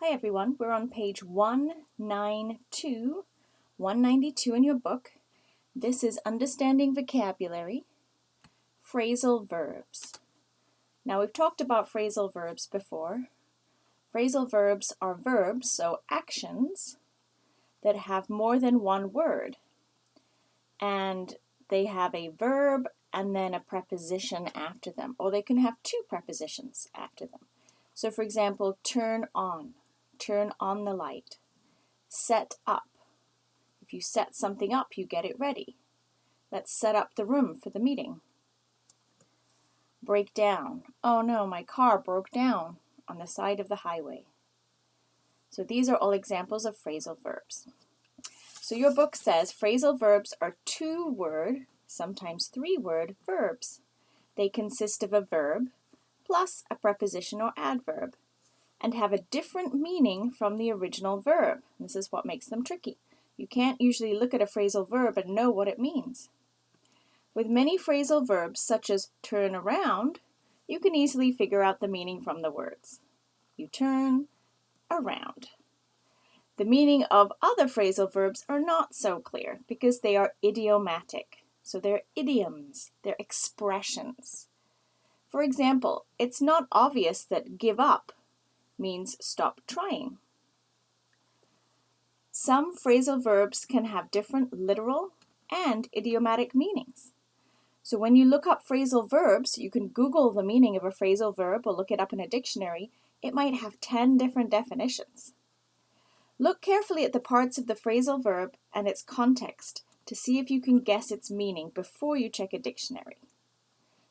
Hi everyone, we're on page 192 in your book. This is Understanding Vocabulary, Phrasal Verbs. Now we've talked about phrasal verbs before. Phrasal verbs are verbs, so actions, that have more than one word. And they have a verb and then a preposition after them, or they can have two prepositions after them. So for example, turn on the light. Set up. If you set something up, you get it ready. Let's set up the room for the meeting. Break down. Oh no, my car broke down on the side of the highway. So these are all examples of phrasal verbs. So your book says phrasal verbs are 2-word, sometimes 3-word verbs. They consist of a verb plus a preposition or adverb and have a different meaning from the original verb. This is what makes them tricky. You can't usually look at a phrasal verb and know what it means. With many phrasal verbs, such as turn around, you can easily figure out the meaning from the words. You turn around. The meaning of other phrasal verbs are not so clear because they are idiomatic. So they're idioms, they're expressions. For example, it's not obvious that give up means stop trying. Some phrasal verbs can have different literal and idiomatic meanings. So when you look up phrasal verbs, you can Google the meaning of a phrasal verb or look it up in a dictionary. It might have 10 different definitions. Look carefully at the parts of the phrasal verb and its context to see if you can guess its meaning before you check a dictionary.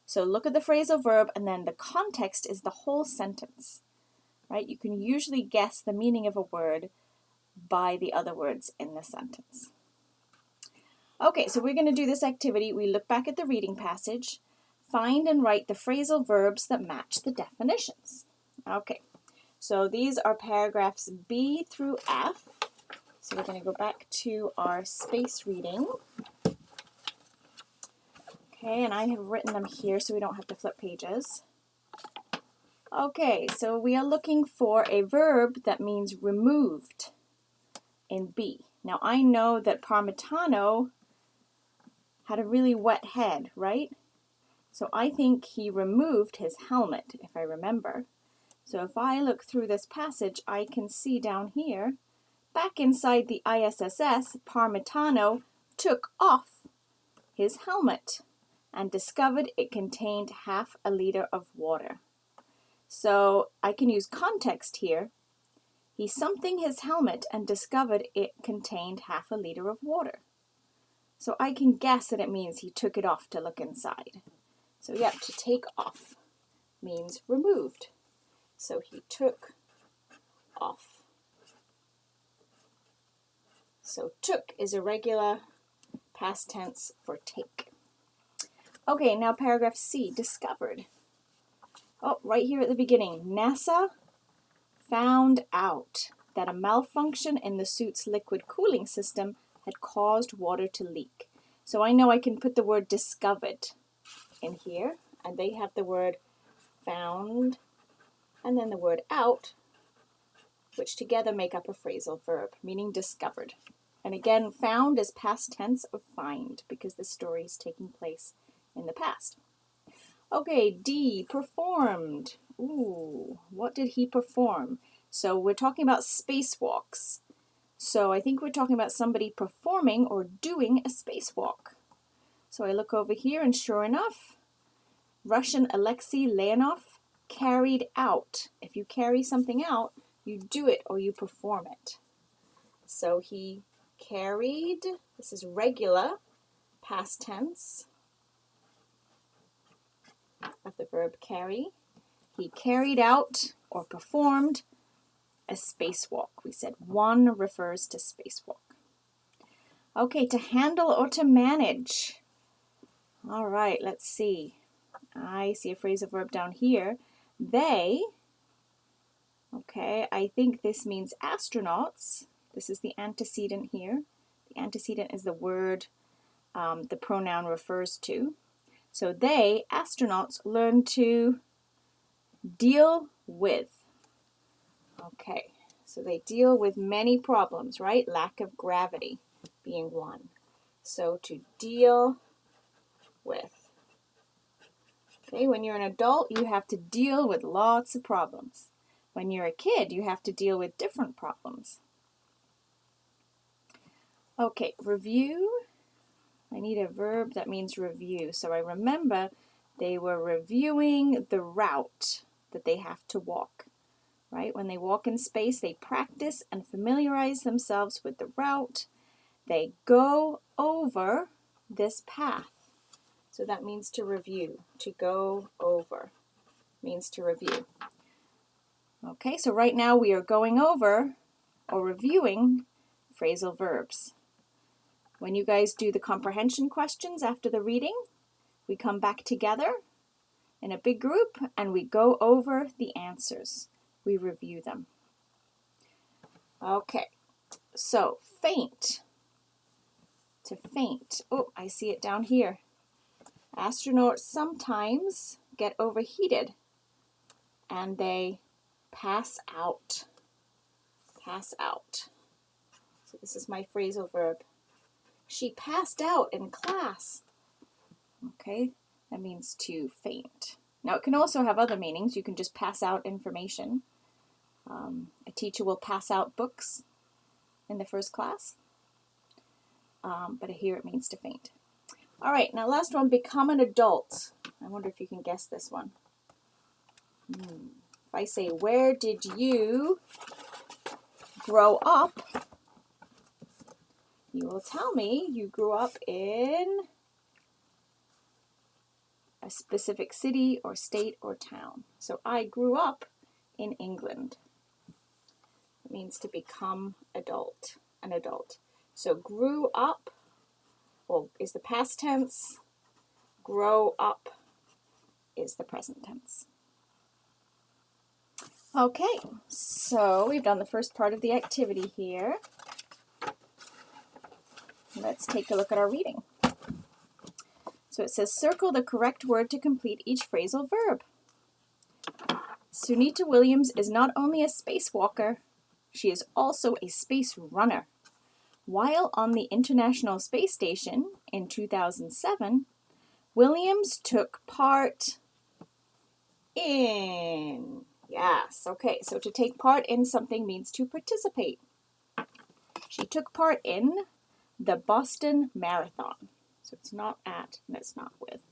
So look at the phrasal verb and then the context is the whole sentence. Right? You can usually guess the meaning of a word by the other words in the sentence. Okay, so we're going to do this activity. We look back at the reading passage, find and write the phrasal verbs that match the definitions. Okay, so these are paragraphs B through F. So we're going to go back to our space reading. Okay, and I have written them here so we don't have to flip pages. Okay, so we are looking for a verb that means removed in B. Now I know that Parmitano had a really wet head, right? So I think he removed his helmet, if I remember. So if I look through this passage, I can see down here, back inside the ISSS, Parmitano took off his helmet and discovered it contained half a liter of water. So I can use context here. He something his helmet and discovered it contained half a liter of water. So I can guess that it means he took it off to look inside. So yep, to take off means removed. So he took off. So took is a regular past tense for take. Okay, now paragraph C, discovered. Oh, right here at the beginning, NASA found out that a malfunction in the suit's liquid cooling system had caused water to leak. So I know I can put the word discovered in here, and they have the word found and then the word out, which together make up a phrasal verb, meaning discovered. And again, found is past tense of find because the story is taking place in the past. Okay, D, performed. Ooh, what did he perform? So we're talking about spacewalks. So I think we're talking about somebody performing or doing a spacewalk. So I look over here and sure enough, Russian Alexei Leonov carried out. If you carry something out, you do it or you perform it. So he carried, this is regular, past tense of the verb carry. He carried out or performed a spacewalk. We said one refers to spacewalk. Okay, to handle or to manage. All right, let's see. I see a phrasal verb down here. They, okay, I think this means astronauts. This is the antecedent here. The antecedent is the word the pronoun refers to. So they, astronauts, learn to deal with. Okay, So they deal with many problems, right? Lack of gravity being one. So to deal with. Okay, when you're an adult, you have to deal with lots of problems. When you're a kid, you have to deal with different problems. Okay, review. I need a verb that means review. So I remember they were reviewing the route that they have to walk, right? When they walk in space, they practice and familiarize themselves with the route. They go over this path. So that means to review. To go over means to review. Okay, so right now we are going over or reviewing phrasal verbs. When you guys do the comprehension questions after the reading, we come back together in a big group and we go over the answers. We review them. Okay, so faint. To faint. Oh, I see it down here. Astronauts sometimes get overheated and they pass out. Pass out. So this is my phrasal verb. She passed out in class. Okay, that means to faint. Now it can also have other meanings. You can just pass out information. A teacher will pass out books in the first class. But here it means to faint. All right, now last one, become an adult. I wonder if you can guess this one. If I say, where did you grow up? You will tell me you grew up in a specific city or state or town. So I grew up in England. It means to become adult, an adult. So grew up, well, is the past tense. Grow up is the present tense. Okay, so we've done the first part of the activity here. Let's take a look at our reading. So it says, circle the correct word to complete each phrasal verb. Sunita Williams is not only a spacewalker, she is also a space runner. While on the International Space Station in 2007, Williams took part in... Yes, okay, so to take part in something means to participate. She took part in the Boston Marathon. So it's not at, and it's not with.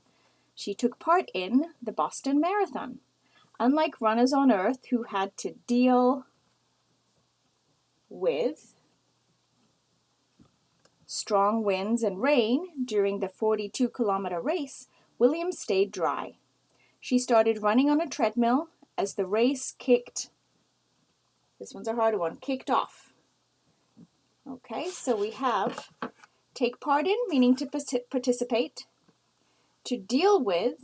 She took part in the Boston Marathon. Unlike runners on Earth who had to deal with strong winds and rain during the 42-kilometer race, Williams stayed dry. She started running on a treadmill as the race kicked, this one's a harder one, kicked off. Okay, so we have take part in, meaning to participate. To deal with,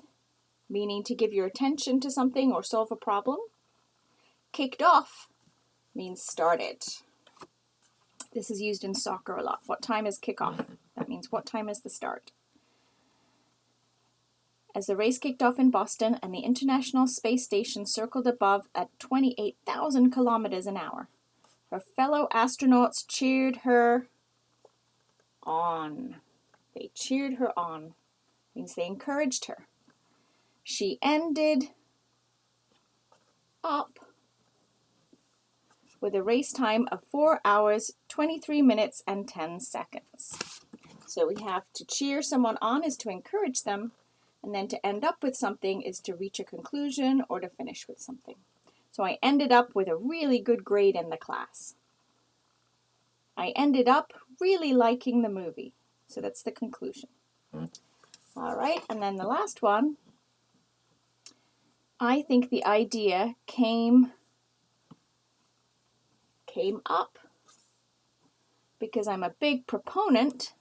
meaning to give your attention to something or solve a problem. Kicked off means started. This is used in soccer a lot. What time is kickoff? That means what time is the start? As the race kicked off in Boston and the International Space Station circled above at 28,000 kilometers an hour, her fellow astronauts cheered her on. They cheered her on. Means they encouraged her. She ended up with a race time of 4 hours, 23 minutes, and 10 seconds. So we have to cheer someone on is to encourage them, and then to end up with something is to reach a conclusion or to finish with something. So I ended up with a really good grade in the class. I ended up really liking the movie. So that's the conclusion. All right, and then the last one. I think the idea came up because I'm a big proponent.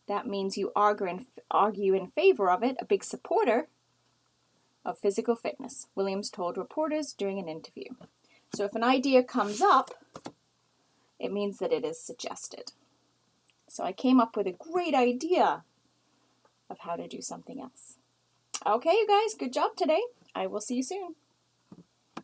That means you argue in favor of it, a big supporter of physical fitness, Williams told reporters during an interview. So if an idea comes up, it means that it is suggested. So I came up with a great idea of how to do something else. Okay, you guys, good job today. I will see you soon.